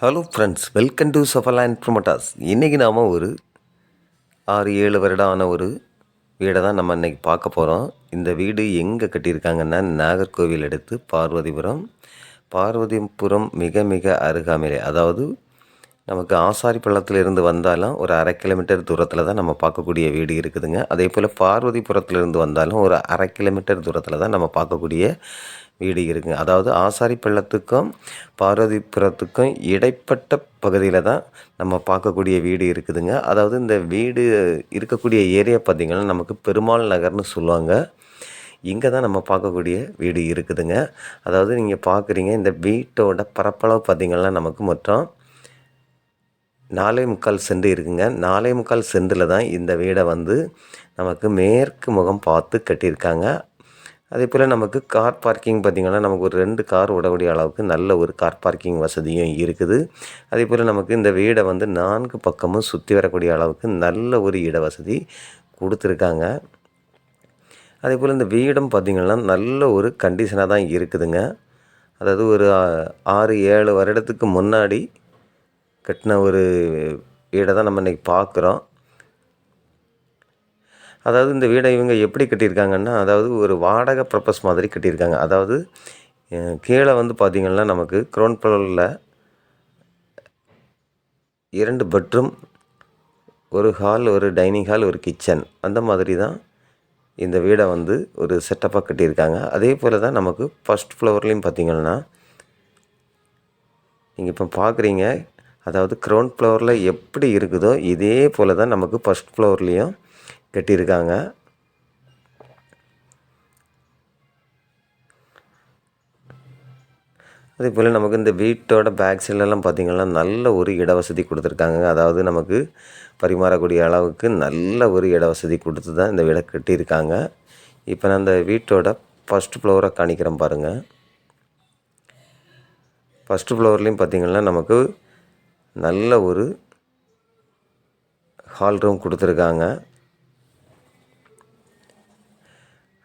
Hello friends, welcome to Saferland promoters. இன்றைக்கி நாம் ஒரு 6-7 வருடம் ஆன ஒரு வீடை தான் நம்ம இன்றைக்கி பார்க்க போகிறோம். இந்த வீடு எங்கே கட்டியிருக்காங்கன்னா நாகர்கோவில் அடுத்து பார்வதிபுரம் மிக மிக அருகாமையிலே, அதாவது நமக்கு ஆசாரிப்பள்ளத்திலிருந்து வந்தாலும் ஒரு 1/2 கிலோமீட்டர் தூரத்தில் தான் நம்ம பார்க்கக்கூடிய வீடு இருக்குதுங்க. அதே போல் பார்வதிபுரத்துலேருந்து வந்தாலும் ஒரு 1/2 கிலோமீட்டர் தூரத்தில் தான் நம்ம பார்க்கக்கூடிய வீடு இருக்குங்க. அதாவது ஆசாரிப்பள்ளத்துக்கும் பார்வதிபுரத்துக்கும் இடைப்பட்ட பகுதியில் தான் நம்ம பார்க்கக்கூடிய வீடு இருக்குதுங்க. அதாவது இந்த வீடு இருக்கக்கூடிய ஏரியா பார்த்திங்கன்னா நமக்கு பெருமாள் நகர்னு சொல்லுவாங்க. இங்கே தான் நம்ம பார்க்கக்கூடிய வீடு இருக்குதுங்க. அதாவது நீங்கள் பார்க்குறீங்க, இந்த வீட்டோட பரப்பளவு பார்த்திங்கன்னா நமக்கு மொத்தம் 4.25 சென்ட் இருக்குங்க. 4.25 சென்டில் தான் இந்த வீடை வந்து நமக்கு மேற்கு முகம் பார்த்து கட்டியிருக்காங்க. அதே போல் நமக்கு கார் பார்க்கிங் பார்த்திங்கன்னா நமக்கு ஒரு 2 கார் விடக்கூடிய அளவுக்கு நல்ல ஒரு கார் பார்க்கிங் வசதியும் இருக்குது. அதே போல் நமக்கு இந்த வீடை வந்து 4 பக்கமும் சுற்றி வரக்கூடிய அளவுக்கு நல்ல ஒரு இட வசதி கொடுத்துருக்காங்க. அதே போல் இந்த வீடும் பார்த்திங்கன்னா நல்ல ஒரு கண்டிஷனாக தான் இருக்குதுங்க. அதாவது ஒரு 6-7 வருடத்துக்கு முன்னாடி கட்டின ஒரு வீடை தான் நம்ம இன்றைக்கி பார்க்குறோம். அதாவது இந்த வீடை இவங்க எப்படி கட்டியிருக்காங்கன்னா, அதாவது ஒரு வாடகை பர்பஸ் மாதிரி கட்டியிருக்காங்க. அதாவது கீழே வந்து பார்த்திங்கன்னா நமக்கு கிரவுண்ட் ஃப்ளோரில் 2 பெட்ரூம், ஒரு ஹால், ஒரு டைனிங் ஹால், ஒரு கிச்சன், அந்த மாதிரி தான் இந்த வீடை வந்து ஒரு செட்டப்பாக கட்டியிருக்காங்க. அதே போல் தான் நமக்கு ஃபஸ்ட் ஃப்ளோர்லேயும் பார்த்திங்கன்னா நீங்கள் இப்போ பார்க்குறீங்க, அதாவது கிரவுண்ட் ஃப்ளோரில் எப்படி இருக்குதோ இதே போல் தான் நமக்கு ஃபஸ்ட் ஃப்ளோர்லேயும் கட்டியிருக்காங்க. அதே போல் நமக்கு இந்த வீட்டோட பேக் சைட்லலாம் பார்த்திங்கன்னா நல்ல ஒரு இட வசதி கொடுத்துருக்காங்க. அதாவது நமக்கு பரிமாறக்கூடிய அளவுக்கு நல்ல ஒரு இட வசதி கொடுத்து தான் இந்த வீடை கட்டியிருக்காங்க. இப்போ நான் இந்த வீட்டோட ஃபஸ்ட் ஃப்ளோரை காணிக்கிறேன் பாருங்கள். ஃபஸ்ட்டு ஃப்ளோர்லேயும் பார்த்திங்கன்னா நமக்கு நல்ல ஒரு ஹால் ரூம் கொடுத்துருக்காங்க.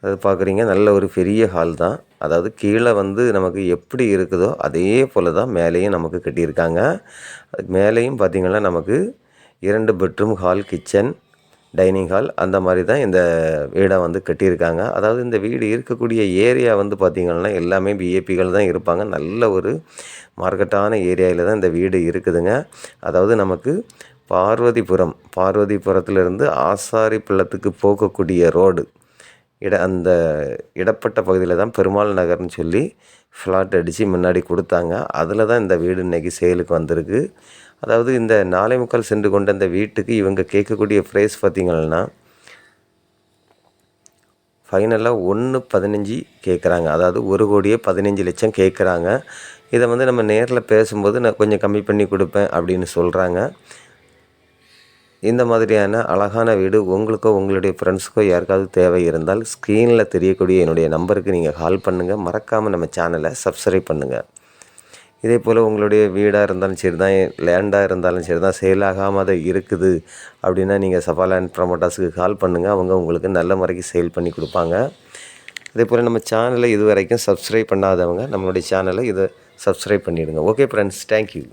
அது பார்க்குறீங்க, நல்ல ஒரு பெரிய ஹால் தான். அதாவது கீழே வந்து நமக்கு எப்படி இருக்குதோ அதே போல் தான் மேலேயும் நமக்கு கட்டியிருக்காங்க. அதுக்கு மேலேயும் பார்த்திங்கன்னா நமக்கு 2 bedroom, hall, kitchen, dining hall, அந்த மாதிரி தான் இந்த வீடை வந்து கட்டியிருக்காங்க. அதாவது இந்த வீடு இருக்கக்கூடிய ஏரியா வந்து பார்த்திங்கன்னா எல்லாமே விஐபிகள் தான் இருப்பாங்க. நல்ல ஒரு மார்க்கெட்டான ஏரியாவில் தான் இந்த வீடு இருக்குதுங்க. அதாவது நமக்கு பார்வதிபுரத்துலேருந்து ஆசாரிப்பள்ளத்துக்கு போகக்கூடிய ரோடு அந்த இடப்பட்ட பகுதியில் தான் பெருமாள் நகர்னு சொல்லி ஃப்ளாட் அடித்து முன்னாடி கொடுத்தாங்க. அதில் தான் இந்த வீடு இன்றைக்கி சேலுக்கு வந்திருக்கு. அதாவது இந்த 4.25 சென்ட் கொண்ட இந்த வீட்டுக்கு இவங்க கேட்கக்கூடிய ப்ரைஸ் பார்த்திங்கன்னா ஃபைனலாக 1.15 கேட்குறாங்க. அதாவது 1,15,00,000 கேட்குறாங்க. இதை வந்து நம்ம நேரில் பேசும்போது நான் கொஞ்சம் கம்மி பண்ணி கொடுப்பேன் அப்படின்னு சொல்கிறாங்க. இந்த மாதிரியான அழகான வீடு உங்களுக்கோ உங்களுடைய ஃப்ரெண்ட்ஸுக்கோ யாருக்காவது தேவை இருந்தால் ஸ்க்ரீனில் தெரியக்கூடிய என்னுடைய நம்பருக்கு நீங்கள் கால் பண்ணுங்கள். மறக்காமல் நம்ம சேனலை சப்ஸ்கிரைப் பண்ணுங்கள். இதே போல் உங்களுடைய வீடாக இருந்தாலும் சரி தான், லேண்டாக இருந்தாலும் சரி தான், சேல் ஆகாமல் தான் இருக்குது அப்படின்னா நீங்கள் சஃபர்லேண்ட் ப்ரொமோட்டர்ஸுக்கு கால் பண்ணுங்கள். அவங்க உங்களுக்கு நல்ல முறைக்கு சேல் பண்ணி கொடுப்பாங்க. அதே போல் நம்ம சேனலை இது வரைக்கும் சப்ஸ்கிரைப் பண்ணாதவங்க நம்மளுடைய சேனலை இதை சப்ஸ்கிரைப் பண்ணிவிடுங்க. Okay friends, thank you.